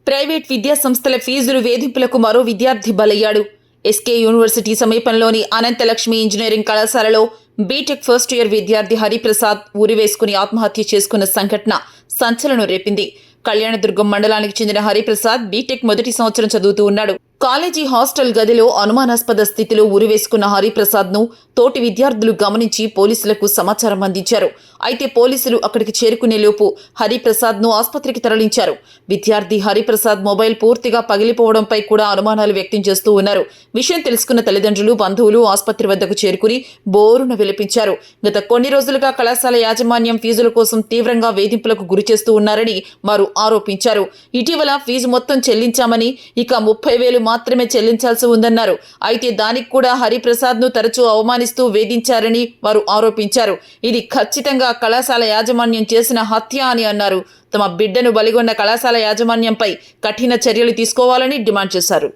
Private విద్యా సంస్థల ఫీజులు వేధింపులకు మరో విద్యార్థి బలయ్యాడు. ఎస్కే యూనివర్సిటీ సమీపంలోని అనంతలక్ష్మి ఇంజనీరింగ్ కళాశాలలో బీటెక్ ఫస్ట్ ఇయర్ విద్యార్థి హరిప్రసాద్ ఊరివేసుకుని ఆత్మహత్య చేసుకున్న సంఘటన సంచలనం రేపింది. కళ్యాణదుర్గం మండలానికి చెందిన హరిప్రసాద్ బీటెక్ మొదటి సంవత్సరం చదువుతూ ఉన్నాడు. కాలేజీ హాస్టల్ గదిలో అనుమానాస్పద స్థితిలో ఉరివేసుకున్న హరిప్రసాద్ ను తోటి విద్యార్థులు గమనించి పోలీసులకు సమాచారం అందించారు. అయితే పోలీసులు అక్కడికి చేరుకునే లోపు హరిప్రసాద్ ను ఆసుపత్రికి తరలించారు. విద్యార్థి హరిప్రసాద్ మొబైల్ పూర్తిగా పగిలిపోవడంపై కూడా అనుమానాలు వ్యక్తం చేస్తూ ఉన్నారు. విషయం తెలుసుకున్న తల్లిదండ్రులు, బంధువులు ఆసుపత్రి వద్దకు చేరుకుని బోరున విలపించారు. గత కొన్ని రోజులుగా కళాశాల యాజమాన్యం ఫీజుల కోసం తీవ్రంగా వేధింపులకు గురిచేస్తూ ఉన్నారని వారు ఆరోపించారు. ఇటీవల ఫీజు మొత్తం చెల్లించామని, ఇక 30,000 మాత్రమే చెల్లించాల్సి ఉందన్నారు. అయితే దానికి కూడా హరిప్రసాద్ ను తరచూ అవమానిస్తూ వేధించారని వారు ఆరోపించారు. ఇది ఖచ్చితంగా కళాశాల యాజమాన్యం చేసిన హత్య అని అన్నారు. తమ బిడ్డను బలిగొన్న కళాశాల యాజమాన్యంపై కఠిన చర్యలు తీసుకోవాలని డిమాండ్ చేశారు.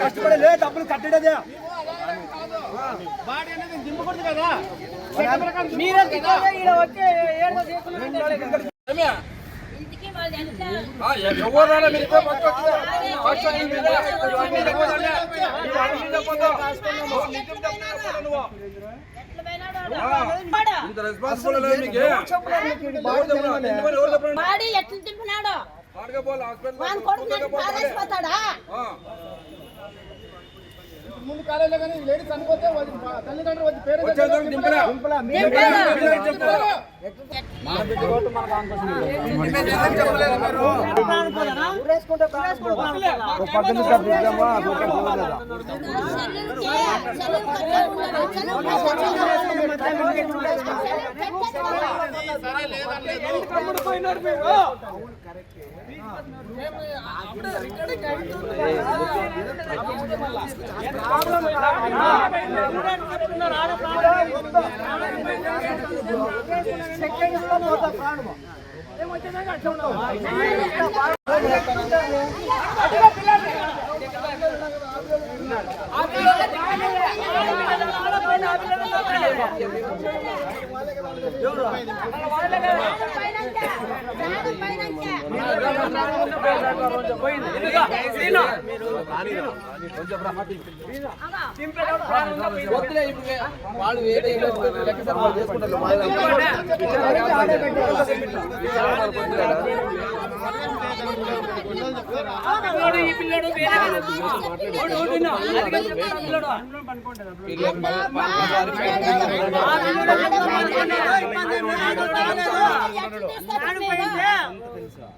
కష్టపడలే డబ్బులు కట్టడదే బాడీ అనేది దింపకూడదు కదా. మీరే వచ్చే ముందు కాలేజీలో కానీ లేడీస్ చనిపోతే తల్లిదండ్రులు వచ్చి పేరు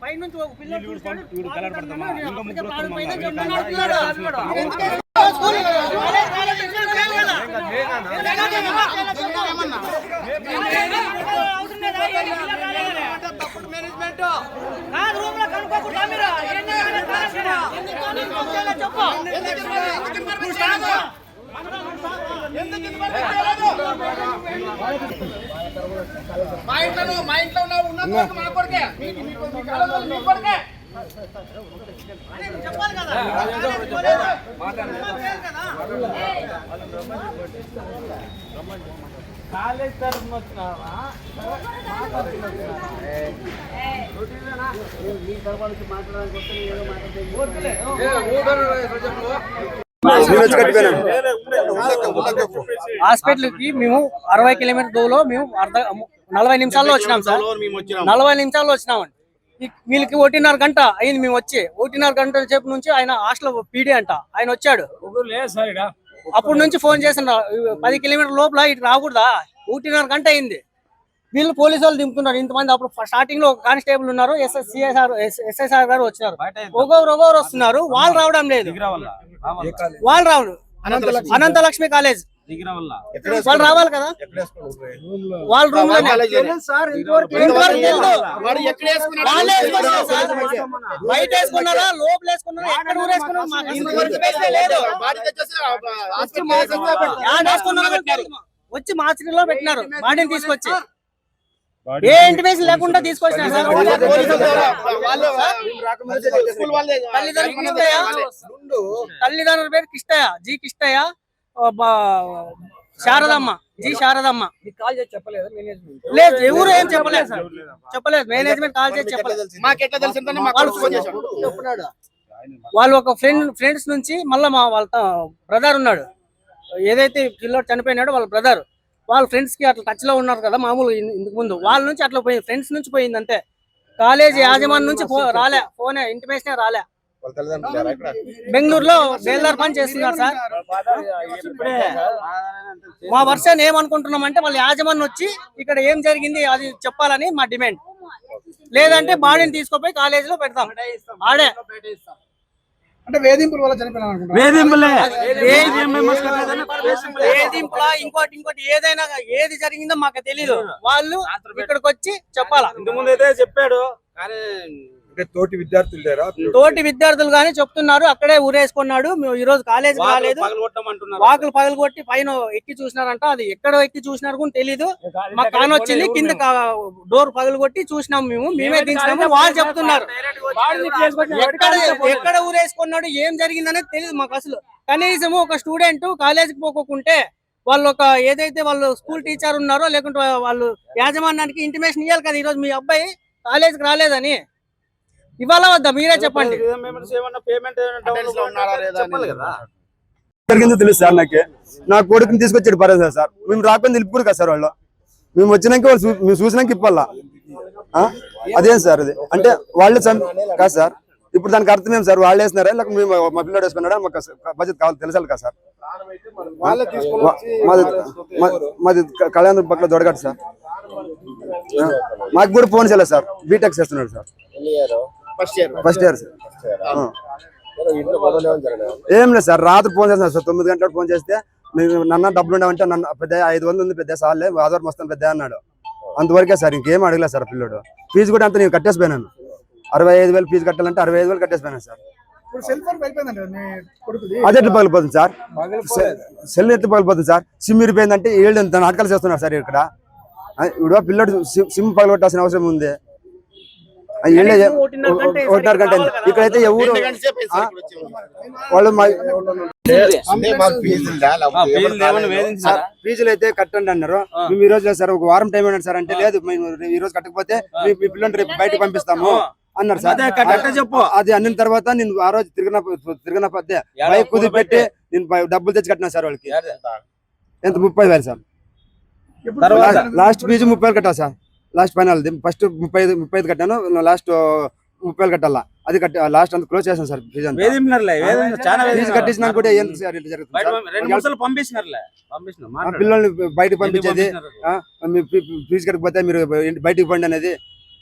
పైనుంచి ఒక పిల్లలు చూస్తాడు కలర్ పడతామా ఇంకా ముగ్గురు మేనేజ్మెంట్ రూమ్ లో కనుక్కోకుండా మీరు మా ఇంట్లో ఉన్నది మా కొడుకే చెప్పాలి కదా. కాలేజ్ తరఫున వచ్చినావా హాస్పిటల్ కి మేము 60 కిలోమీటర్ దూరంలో మేము 40 నిమిషాల్లో వచ్చినాం సార్. 40 నిమిషాల్లో వచ్చినామండి. వీళ్ళకి 1.5 గంట అయింది మేము వచ్చి. 1.5 గంటల సేపు నుంచి ఆయన హాస్టల్ పీడీ అంట ఆయన వచ్చాడు. అప్పటి నుంచి ఫోన్ చేసిన 10 కిలోమీటర్ లోపల ఇటు రాకూడదా, 1.5 గంట అయింది. వీళ్ళు పోలీసు వాళ్ళు దింపుతున్నారు ఇంతమంది. అప్పుడు స్టార్టింగ్ లో కానిస్టేబుల్ ఉన్నారు, ఎస్ఐసార్ గారు వచ్చినారు. ఒక్కొక్కరు వస్తున్నారు, వాళ్ళు రావడం లేదు. వాళ్ళు రావు అనంతలక్ష్మి కాలేజ్ వాళ్ళు రావాలి కదా. వాళ్ళ రూమ్ లో బయట వేసుకున్నారా, లోపల వేసుకున్నారా, ఎక్కడ వేసుకున్నారా వచ్చి మార్చిలో పెట్టినారు బాడీని తీసుకొచ్చి. ఏ ఇంటిమేషన్ లేకుండా తీసుకొచ్చినారు సార్. తల్లిదండ్రుల పేరు కిష్టయ్య, జి కిష్టయ్య, శారదమ్మ, జి శారదమ్మ. లేదు, ఎవరు ఏం చెప్పలేదు సార్, చెప్పలేదు. మేనేజ్మెంట్ కాల్ చేసి చెప్పలేదు. వాళ్ళు ఒక ఫ్రెండ్స్ నుంచి మళ్ళీ వాళ్ళ బ్రదర్ ఉన్నాడు, ఏదైతే పిల్లోడు చనిపోయినాడో వాళ్ళ బ్రదర్, వాళ్ళ ఫ్రెండ్స్ కి అట్లా టచ్ లో ఉన్నారు కదా మామూలు ఇందుకు ముందు, వాళ్ళ నుంచి అట్లా పోయింది, ఫ్రెండ్స్ నుంచి పోయింది అంతే. కాలేజీ యాజమాన్యం నుంచి రాలే, ఫోనే ఇంటిమేషన్ రాలే. బెంగళూరులో బేల్దార్ పని చేస్తున్నారు సార్. మా వర్షన్ ఏమనుకుంటున్నాం అంటే వాళ్ళ యాజమాన్యం వచ్చి ఇక్కడ ఏం జరిగింది అది చెప్పాలని మా డిమాండ్. లేదంటే బాడీని తీసుకుపోయి కాలేజీలో పెడతాం ఆడే. అంటే వేధింపుల వల్ల చనిపోయినా ఇంకోటి ఏదైనా ఏది జరిగిందో మాకు తెలీదు. వాళ్ళు ఇక్కడికి వచ్చి చెప్పాలా. ఇంతకుముందు అయితే చెప్పాడు కానీ తోటి విద్యార్థులు గానీ చెప్తున్నారు అక్కడే ఊరేసుకున్నాడు, మేము ఈ రోజు కాలేజీ రాలేదు, వాకులు పగలగొట్టి పైన ఎక్కి చూసినారంట. అది ఎక్కడ ఎక్కి చూసినారు కూడా తెలీదు. మాకు కానొచ్చింది, కింద డోర్ పగలగొట్టి చూసినాం, మేమే దించినాము. వాళ్ళు చెప్తున్నారు ఎక్కడ ఊరేసుకున్నాడు, ఏం జరిగిందనేది తెలియదు మాకు అసలు. కనీసం ఒక స్టూడెంట్ కాలేజీకి పోకుంటే వాళ్ళు ఒక ఏదైతే వాళ్ళు స్కూల్ టీచర్ ఉన్నారో లేకుంటే వాళ్ళు యాజమాన్యానికి ఇంటిమేషన్ ఇవ్వాలి కదా, ఈ రోజు మీ అబ్బాయి కాలేజీకి రాలేదని. ఇవాళ వద్దా మీరే చెప్పండి. జరిగిందో తెలుసు సార్. నా కొడుకుని తీసుకొచ్చాడు పరేసారు సార్. మేము రాకపోయింది నిలుపుకోరు కదా సార్ వాళ్ళు. మేము వచ్చినాక వాళ్ళు మేము చూసినాక ఇప్పల్లా అదేం సార్ అది అంటే వాళ్ళు కాదు సార్. ఇప్పుడు దానికి అర్థం ఏం సార్, వాళ్ళు వేసినారా లేక మేము మా పిల్లడు వేసుకున్నాడా, మాకు బడ్జెట్ కావాలి తెలిసాలి కదా సార్. మాది కళ్యాణ పక్కన దొడగట్టు సార్. మాకు కూడా ఫోన్ చేయలేదు సార్, బీటెక్ చేస్తున్నాడు సార్, ఫస్ట్ ఇయర్ సార్. ఏం లేదు సార్, రాత్రి ఫోన్ చేస్తున్నారు సార్, 9 గంటలకు ఫోన్ చేస్తే నన్న డబ్బులు ఉండవంటే నన్ను పెద్ద 500 ఉంది పెద్ద సార్లే ఆధార్ వస్తాను పెద్ద అన్నాడు. అంతవరకే సార్, ఇంకేం అడగలేదు సార్. పిల్లడు ఫీజు కూడా అంత నేను కట్టేసిపోయినాను, 65,000 ఫీజు కట్టాలంటే 65,000 కట్టేసిపోయినాను సార్. అదే ఎట్లా పగిలిపోతుంది సార్, సెల్ ఎట్లా పగిలిపోతుంది సార్. సిమ్ ఇరిపోయిందంటే ఏళ్ళు నాటకాలు చేస్తున్నారు సార్ ఇక్కడ. ఇప్పుడు పిల్లడు సిమ్ పగలగొట్టాల్సిన అవసరం ఉంది. 1.5 గంట ఇక్కడైతే ఎవరు వాళ్ళు ఫీజులు అయితే కట్టండి అన్నారు. మేము ఈ రోజు సార్ ఒక వారం టైం అన్నారు సార్. అంటే లేదు మేము ఈ రోజు కట్టకపోతే మీ పిల్లల్ని రేపు బయటకు పంపిస్తాము అన్నారు సార్. అది అన్న తర్వాత నేను ఆ రోజు తిరిగిన పద్దే బైక్ కుదిరి పెట్టి నేను డబ్బులు తెచ్చి కట్టినా సార్. వాళ్ళకి ఎంత 30,000 సార్. లాస్ట్ ఫీజు 30,000 కట్టా సార్. లాస్ట్ ఫైనల్ ఫస్ట్ 35 కట్టాను, లాస్ట్ 30,000 కట్టాలా. అది కట్టి లాస్ట్ అంత క్లోజ్ చేసాను సార్. ఫీజు కట్టించినా కూడా ఏం సార్ ఇట్లా జరుగుతుంది. పిల్లల్ని బయటకు పంపించేది, ఫీజు కట్టకపోతే మీరు బయటకు పండి అనేది